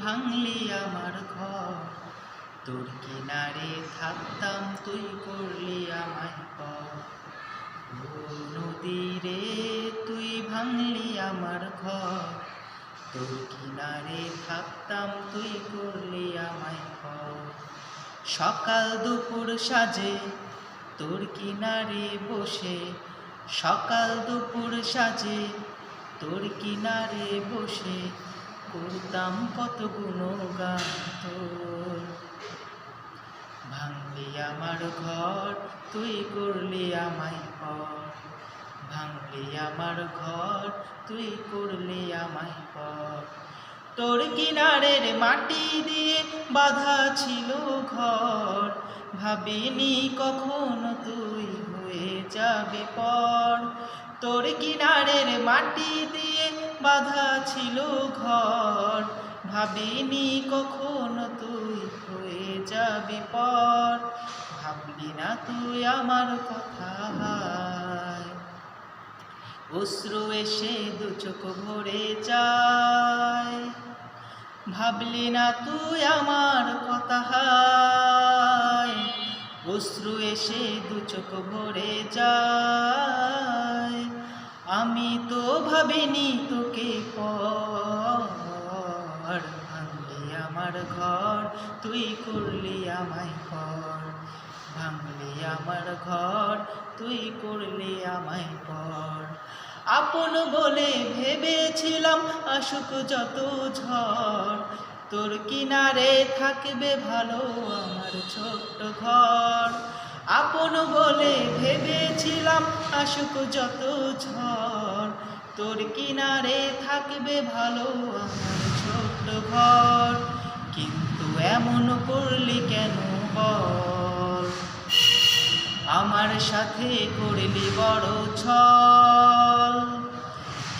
ভাঙলি আমার ঘর। তোর কিনারে থাকতাম তুই করলি আমায় পর। ও নদী রে তুই ভাঙলি আমার ঘর। তোর কিনারে থাকতাম তুই করলি আমায় পর। সকাল দুপুর সাজে তোর কিনারে বসে, সকাল দুপুর সাজে তোর কিনারে বসে করতাম কত গুণগান তোর। ভাঙলি আমার ঘর তুই করলি আমায় পর। ভাঙলি আমার ঘর তুই করলি আমায় পর। তোর কিনারের মাটি দিয়ে বাঁধা ছিল ঘর, ভাবিনি কখনো তুই হয়ে যাবি পর। তোর কিনারের মাটি দিয়ে বাঁধা ছিল ঘর, ভাবিনি কখনো তুই হয়ে যাবি পর। ভাবলি না তুই আমার কথা, অশ্রু এসে দু চোখ ভরে যায়। ভাবলি না তুই আমার কথা, অশ্রু এসে দু চোখ ভরে যায়। আমি তো ভাবিনি তোকে পর। ভাঙলি আমার ঘর তুই করলি আমায় পর। ভাঙলি আমার ঘর তুই করলি আমায় পর। আপন বলে ভেবেছিলাম আসুক যত ঝড়, তোর কিনারে থাকবে ভালো আমার ছোট্ট ঘর। আপন বলে ভেবেছিলাম আসুক যত ঝড়, তোর কিনারে থাকবে ভালো আমার ছোট্ট ঘর। কিন্তু এমন করলি কেন বল, আমার সাথে করলি বড় ছল।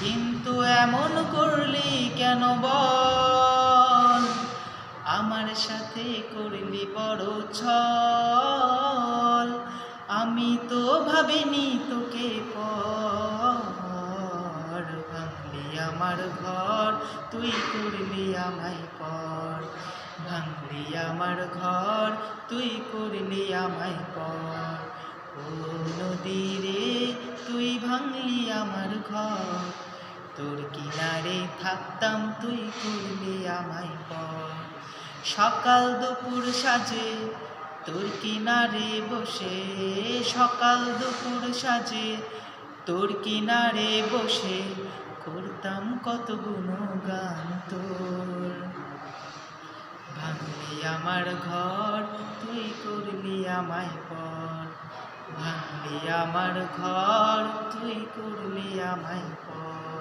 কিন্তু এমন করলি কেন বল, আমার সাথে করলি বড় ছল। আমি তো ভাবিনি তোকে পর। ভাঙলি আমার ঘর তুই করলি আমায় পর। ভাঙলি আমার ঘর তুই করলি আমায় পর। ও নদী রে তুই ভাঙলি আমার ঘর। তোর কিনারে থাকতাম তুই করলি আমায় পর। সকাল দুপুর সাজে তোর কিনারে বসে, সকাল দুপুর সাজে তোর কিনারে বসে করতাম কত গুণগান তোর। ভাঙলি আমার ঘর তুই করলি আমায় পর। ভাঙলি আমার ঘর তুই করলি আমায় পর।